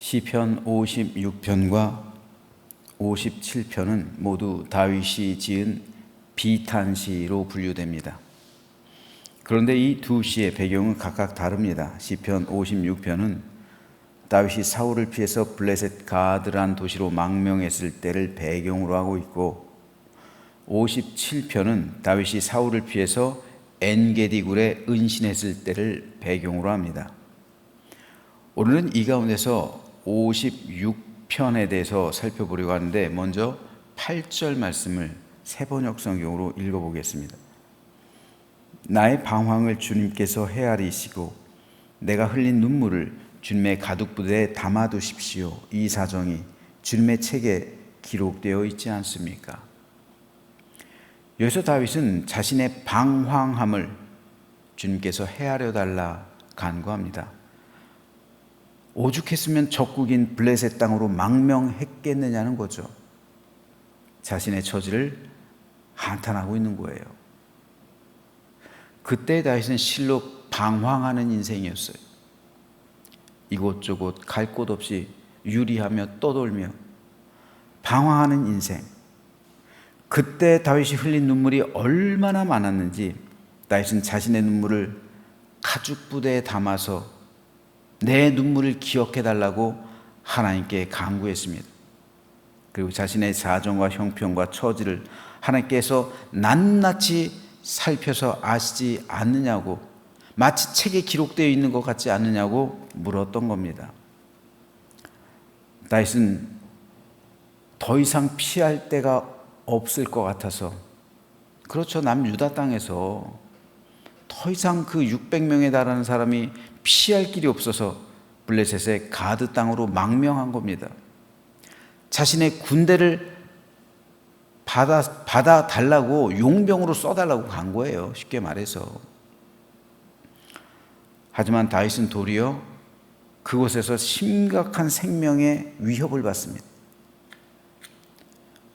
시편 56편과 57편은 모두 다윗이 지은 비탄시로 분류됩니다. 그런데 이 두 시의 배경은 각각 다릅니다. 시편 56편은 다윗이 사울을 피해서 블레셋 가드란 도시로 망명했을 때를 배경으로 하고 있고, 57편은 다윗이 사울을 피해서 엔게디 굴에 은신했을 때를 배경으로 합니다. 오늘은 이 가운데서 56편에 대해서 살펴보려고 하는데, 먼저 8절 말씀을 새번역 성경으로 읽어보겠습니다. 나의 방황을 주님께서 헤아리시고 내가 흘린 눈물을 주님의 가둑부대에 담아두십시오. 이 사정이 주님의 책에 기록되어 있지 않습니까? 여기서 다윗은 자신의 방황함을 주님께서 헤아려 달라 간구합니다. 오죽했으면 적국인 블레셋 땅으로 망명했겠느냐는 거죠. 자신의 처지를 한탄하고 있는 거예요. 그때 다윗은 실로 방황하는 인생이었어요. 이곳저곳 갈 곳 없이 유리하며 떠돌며 방황하는 인생. 그때 다윗이 흘린 눈물이 얼마나 많았는지 다윗은 자신의 눈물을 가죽부대에 담아서 내 눈물을 기억해 달라고 하나님께 간구했습니다. 그리고 자신의 사정과 형편과 처지를 하나님께서 낱낱이 살펴서 아시지 않느냐고, 마치 책에 기록되어 있는 것 같지 않느냐고 물었던 겁니다. 다윗은 더 이상 피할 데가 없을 것 같아서, 그렇죠, 남유다 땅에서 더 이상 그 600명에 달하는 사람이 피할 길이 없어서 블레셋의 가드 땅으로 망명한 겁니다. 자신의 군대를 받아 달라고, 용병으로 써달라고 간 거예요, 쉽게 말해서. 하지만 다윗은 도리어 그곳에서 심각한 생명의 위협을 받습니다.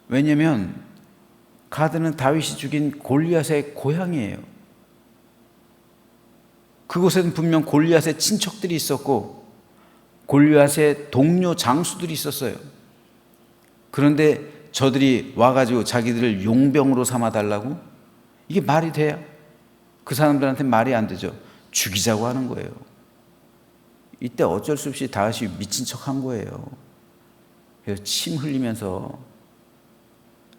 왜냐하면 가드는 다윗이 죽인 골리앗의 고향이에요. 그곳에는 분명 골리앗의 친척들이 있었고 골리앗의 동료 장수들이 있었어요. 그런데 저들이 와가지고 자기들을 용병으로 삼아달라고? 이게 말이 돼요? 그 사람들한테 말이 안 되죠. 죽이자고 하는 거예요. 이때 어쩔 수 없이 다윗이 미친 척한 거예요. 그래서 침 흘리면서,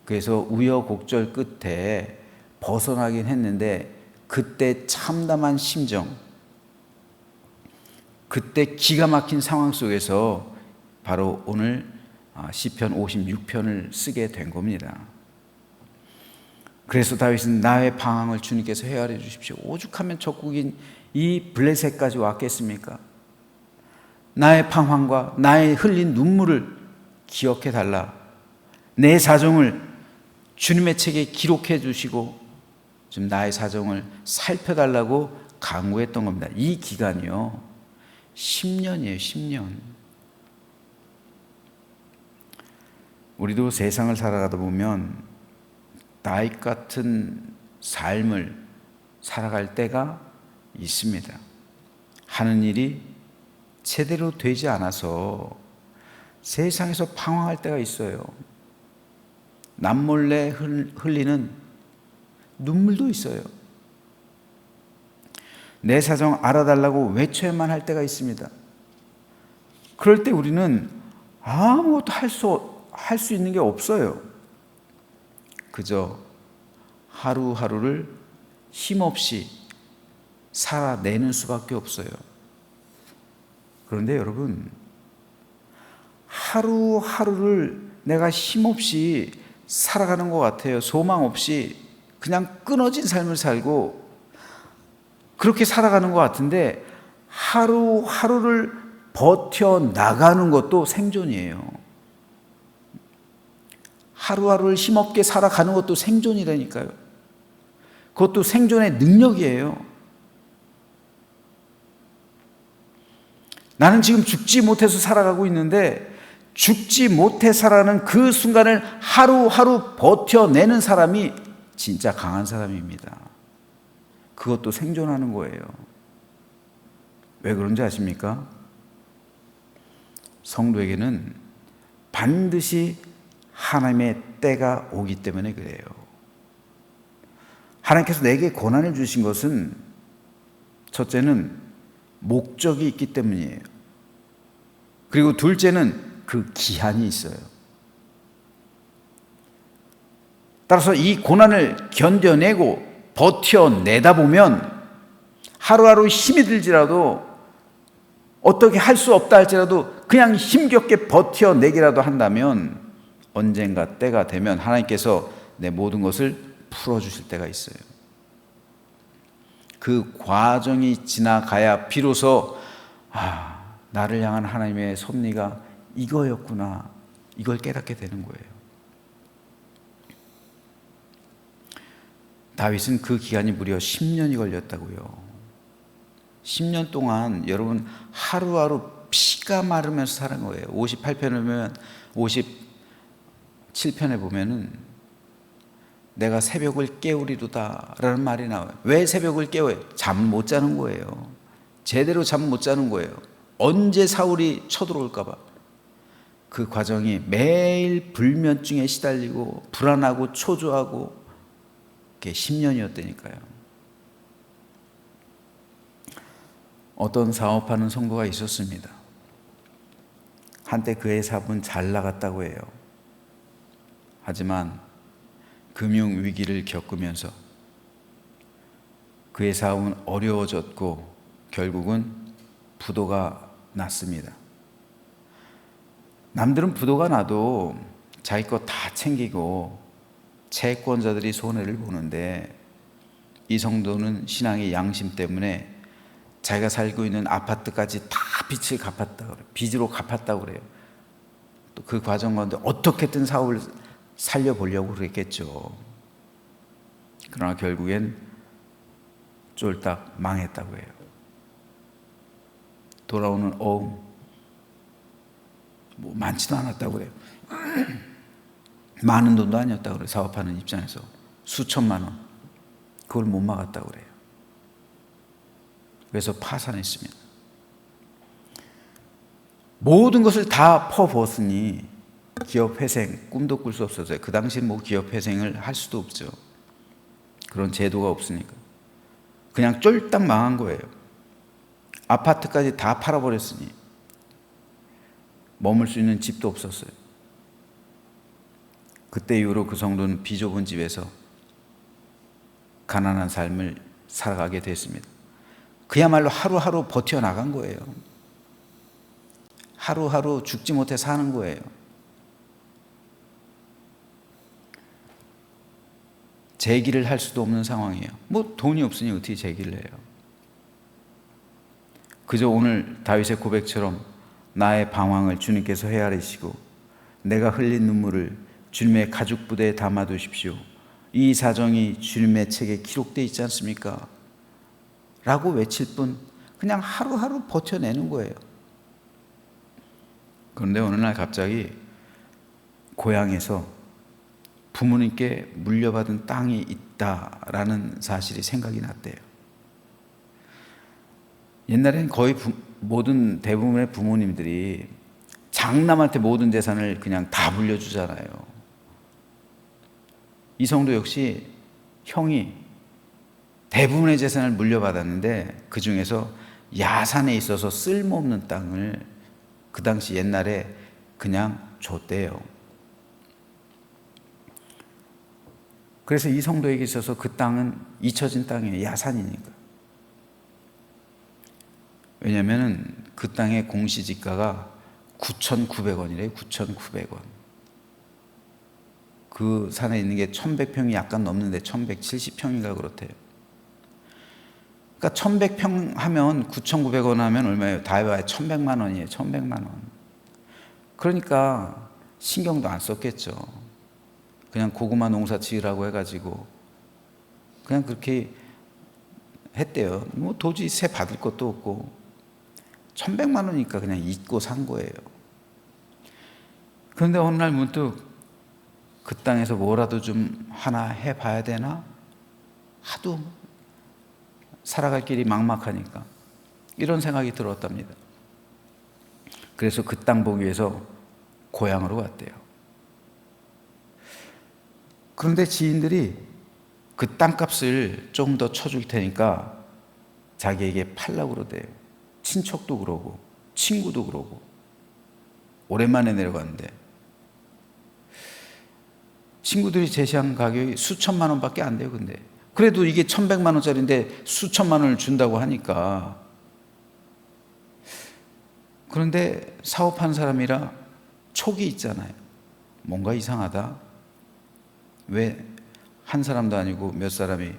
그래서 우여곡절 끝에 벗어나긴 했는데, 그때 참담한 심정, 그때 기가 막힌 상황 속에서 바로 오늘 시편 56편을 쓰게 된 겁니다. 그래서 다윗은 나의 방황을 주님께서 헤아려 주십시오. 오죽하면 적국인 이 블레셋까지 왔겠습니까? 나의 방황과 나의 흘린 눈물을 기억해 달라. 내 사정을 주님의 책에 기록해 주시고 지금 나의 사정을 살펴달라고 강구했던 겁니다. 이 기간이요, 10년이에요. 10년. 우리도 세상을 살아가다 보면 다윗 같은 삶을 살아갈 때가 있습니다. 하는 일이 제대로 되지 않아서 세상에서 방황할 때가 있어요. 남몰래 흘리는 눈물도 있어요. 내 사정 알아달라고 외쳐야만 할 때가 있습니다. 그럴 때 우리는 아무것도 할 수 있는 게 없어요. 그저 하루하루를 힘없이 살아내는 수밖에 없어요. 그런데 여러분, 하루하루를 내가 힘없이 살아가는 것 같아요. 소망 없이 그냥 끊어진 삶을 살고 그렇게 살아가는 것 같은데, 하루하루를 버텨나가는 것도 생존이에요. 하루하루를 힘없게 살아가는 것도 생존이라니까요. 그것도 생존의 능력이에요. 나는 지금 죽지 못해서 살아가고 있는데, 죽지 못해 살아가는 그 순간을 하루하루 버텨내는 사람이 진짜 강한 사람입니다. 그것도 생존하는 거예요. 왜 그런지 아십니까? 성도에게는 반드시 하나님의 때가 오기 때문에 그래요. 하나님께서 내게 고난을 주신 것은 첫째는 목적이 있기 때문이에요. 그리고 둘째는 그 기한이 있어요. 따라서 이 고난을 견뎌내고 버텨내다 보면 하루하루 힘이 들지라도 어떻게 할 수 없다 할지라도 그냥 힘겹게 버텨내기라도 한다면 언젠가 때가 되면 하나님께서 내 모든 것을 풀어주실 때가 있어요. 그 과정이 지나가야 비로소 나를 향한 하나님의 섭리가 이거였구나, 이걸 깨닫게 되는 거예요. 다윗은 그 기간이 무려 10년이 걸렸다고요. 10년 동안 여러분 하루하루 피가 마르면서 사는 거예요. 58편에 보면 57편에 보면은 내가 새벽을 깨우리로다 라는 말이 나와요. 왜 새벽을 깨워요? 잠 못 자는 거예요. 제대로 잠 못 자는 거예요. 언제 사울이 쳐들어올까 봐. 그 과정이 매일 불면증에 시달리고 불안하고 초조하고 그게 10년이었다니까요. 어떤 사업하는 성도가 있었습니다. 한때 그의 사업은 잘 나갔다고 해요. 하지만 금융위기를 겪으면서 그의 사업은 어려워졌고 결국은 부도가 났습니다. 남들은 부도가 나도 자기 거 다 챙기고 채권자들이 손해를 보는데 이 성도는 신앙의 양심 때문에 자기가 살고 있는 아파트까지 다 빚을 갚았다고 그래요. 빚으로 갚았다고 그래요. 또 그 과정 가운데 어떻게든 사업을 살려보려고 그랬겠죠. 그러나 결국엔 쫄딱 망했다고 해요. 돌아오는 어음 뭐 많지도 않았다고 해요. 많은 돈도 아니었다고 그래요. 사업하는 입장에서 수천만 원, 그걸 못 막았다고 그래요. 그래서 파산했습니다. 모든 것을 다 퍼부었으니 기업 회생 꿈도 꿀 수 없었어요. 그 당시 뭐 기업 회생을 할 수도 없죠. 그런 제도가 없으니까 그냥 쫄딱 망한 거예요. 아파트까지 다 팔아버렸으니 머물 수 있는 집도 없었어요. 그때 이후로 그 성도는 비좁은 집에서 가난한 삶을 살아가게 됐습니다. 그야말로 하루하루 버텨나간 거예요. 하루하루 죽지 못해 사는 거예요. 재기를 할 수도 없는 상황이에요. 뭐 돈이 없으니 어떻게 재기를 해요? 그저 오늘 다윗의 고백처럼 나의 방황을 주님께서 헤아리시고 내가 흘린 눈물을 주님의 가죽 부대에 담아두십시오. 이 사정이 주님의 책에 기록되어 있지 않습니까? 라고 외칠 뿐 그냥 하루하루 버텨내는 거예요. 그런데 어느 날 갑자기 고향에서 부모님께 물려받은 땅이 있다라는 사실이 생각이 났대요. 옛날에는 거의 대부분의 부모님들이 장남한테 모든 재산을 그냥 다 물려주잖아요. 이 성도 역시 형이 대부분의 재산을 물려받았는데 그 중에서 야산에 있어서 쓸모없는 땅을 그 당시 옛날에 그냥 줬대요. 그래서 이 성도에게 있어서 그 땅은 잊혀진 땅이에요. 야산이니까. 왜냐하면 그 땅의 공시지가가 9,900원이래요. 9,900원. 그 산에 있는 게 1,100평이 약간 넘는데 1,170평인가 그렇대요. 그러니까 1,100평 하면 9,900원 하면 얼마예요? 다 해봐야 1,100만 원이에요. 1,100만 원. 그러니까 신경도 안 썼겠죠. 그냥 고구마 농사 지으라고 해가지고 그냥 그렇게 했대요. 뭐 도저히 세 받을 것도 없고 1,100만 원이니까 그냥 잊고 산 거예요. 그런데 어느 날 문득 그 땅에서 뭐라도 좀 하나 해봐야 되나? 하도 살아갈 길이 막막하니까 이런 생각이 들었답니다. 그래서 그 땅 보기 위해서 고향으로 갔대요. 그런데 지인들이 그 땅값을 조금 더 쳐줄 테니까 자기에게 팔라고 그러대요. 친척도 그러고 친구도 그러고. 오랜만에 내려갔는데 친구들이 제시한 가격이 수천만 원밖에 안 돼요. 근데 그래도 이게 1,100만 원짜리인데 수천만 원을 준다고 하니까. 그런데 사업한 사람이라 촉이 있잖아요. 뭔가 이상하다. 왜 한 사람도 아니고 몇 사람이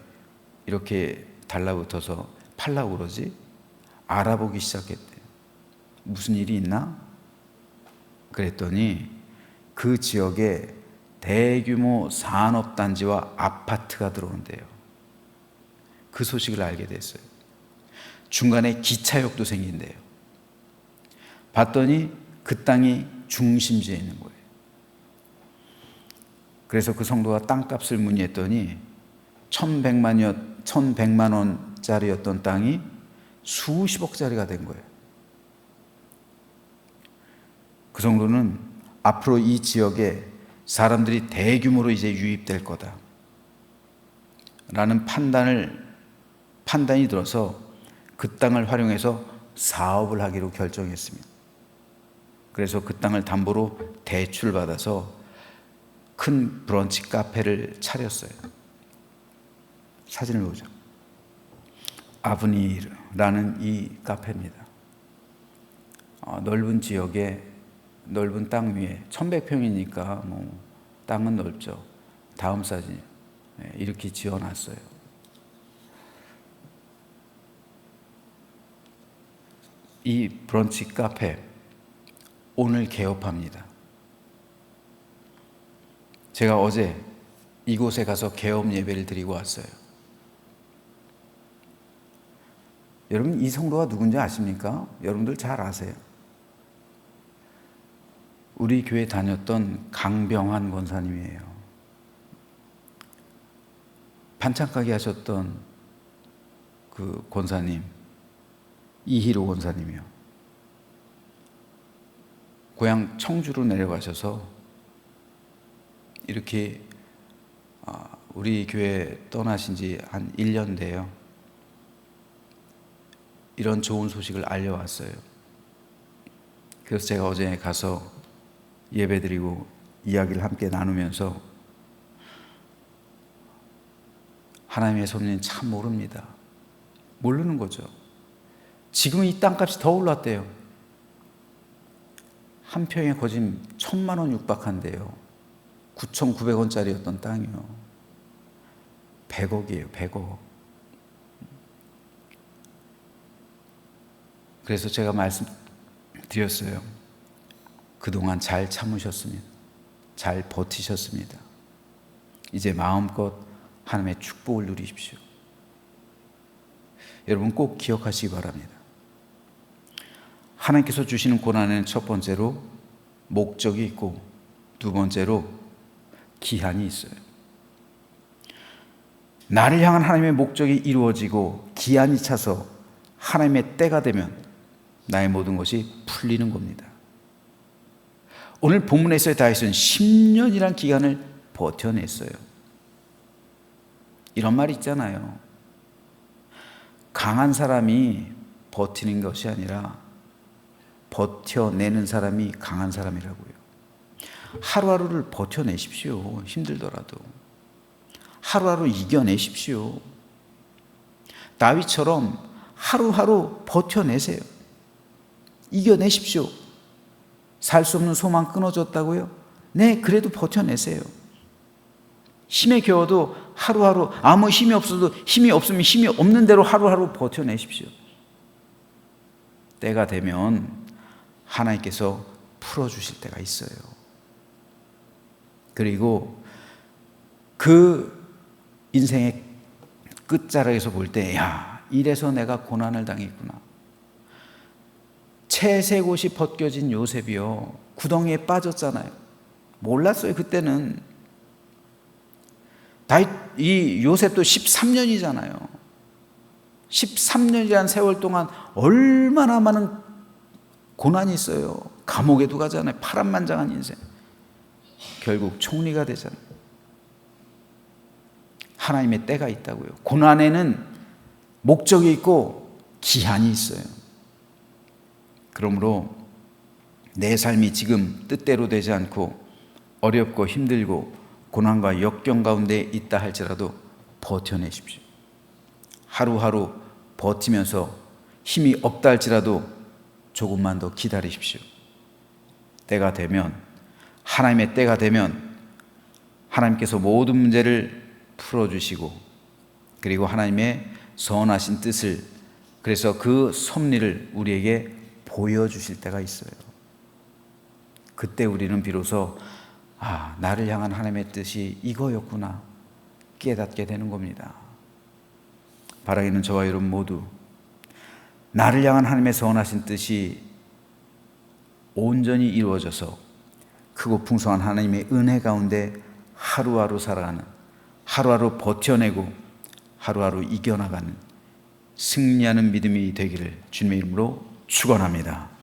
이렇게 달라붙어서 팔라고 그러지? 알아보기 시작했대요. 무슨 일이 있나? 그랬더니 그 지역에 대규모 산업단지와 아파트가 들어온대요. 그 소식을 알게 됐어요. 중간에 기차역도 생긴대요. 봤더니 그 땅이 중심지에 있는 거예요. 그래서 그 성도가 땅값을 문의했더니 1,100만 원짜리였던 땅이 수십억짜리가 된 거예요. 그 성도는 앞으로 이 지역에 사람들이 대규모로 이제 유입될 거다 라는 판단이 들어서 그 땅을 활용해서 사업을 하기로 결정했습니다. 그래서 그 땅을 담보로 대출받아서 큰 브런치 카페를 차렸어요. 사진을 보죠. 아브니르라는 이 카페입니다. 넓은 지역에 넓은 땅 위에 1,100평이니까 뭐 땅은 넓죠. 다음 사진 이렇게 지어놨어요. 이 브런치 카페 오늘 개업합니다. 제가 어제 이곳에 가서 개업 예배를 드리고 왔어요. 여러분 이 성도가 누군지 아십니까? 여러분들 잘 아세요. 우리 교회 다녔던 강병환 권사님이에요. 반찬 가게 하셨던 그 권사님, 이희로 권사님이요. 고향 청주로 내려가셔서 이렇게 우리 교회 떠나신 지 한 1년 돼요. 이런 좋은 소식을 알려왔어요. 그래서 제가 어제 가서 예배드리고 이야기를 함께 나누면서 하나님의 섭리는 참 모릅니다. 모르는 거죠. 지금 이 땅값이 더 올랐대요. 한 평에 거짓 1,000만 원 육박한대요. 9,900원짜리였던 땅이요. 100억이에요. 100억. 그래서 제가 말씀드렸어요. 그동안 잘 참으셨습니다. 잘 버티셨습니다. 이제 마음껏 하나님의 축복을 누리십시오. 여러분 꼭 기억하시기 바랍니다. 하나님께서 주시는 고난에는 첫 번째로 목적이 있고 두 번째로 기한이 있어요. 나를 향한 하나님의 목적이 이루어지고 기한이 차서 하나님의 때가 되면 나의 모든 것이 풀리는 겁니다. 오늘 본문에서의 다윗은 10년이란 기간을 버텨냈어요. 이런 말이 있잖아요. 강한 사람이 버티는 것이 아니라 버텨내는 사람이 강한 사람이라고요. 하루하루를 버텨내십시오. 힘들더라도 하루하루 이겨내십시오. 다윗처럼 하루하루 버텨내세요. 이겨내십시오. 살 수 없는 소망 끊어졌다고요? 네, 그래도 버텨내세요. 힘에 겨워도 하루하루 아무 힘이 없어도 힘이 없으면 힘이 없는 대로 하루하루 버텨내십시오. 때가 되면 하나님께서 풀어주실 때가 있어요. 그리고 그 인생의 끝자락에서 볼 때, 야, 이래서 내가 고난을 당했구나. 채색 옷이 벗겨진 요셉이요, 구덩이에 빠졌잖아요. 몰랐어요 그때는. 이 요셉도 13년이잖아요. 13년이라는 세월 동안 얼마나 많은 고난이 있어요. 감옥에도 가잖아요. 파란만장한 인생. 결국 총리가 되잖아요. 하나님의 때가 있다고요. 고난에는 목적이 있고 기한이 있어요. 그러므로 내 삶이 지금 뜻대로 되지 않고 어렵고 힘들고 고난과 역경 가운데 있다 할지라도 버텨내십시오. 하루하루 버티면서 힘이 없다 할지라도 조금만 더 기다리십시오. 때가 되면, 하나님의 때가 되면 하나님께서 모든 문제를 풀어주시고, 그리고 하나님의 선하신 뜻을, 그래서 그 섭리를 우리에게 보여주실 때가 있어요. 그때 우리는 비로소 나를 향한 하나님의 뜻이 이거였구나 깨닫게 되는 겁니다. 바라기는 저와 여러분 모두 나를 향한 하나님의 선하신 뜻이 온전히 이루어져서 크고 풍성한 하나님의 은혜 가운데 하루하루 살아가는, 하루하루 버텨내고 하루하루 이겨나가는 승리하는 믿음이 되기를 주님의 이름으로 축원합니다.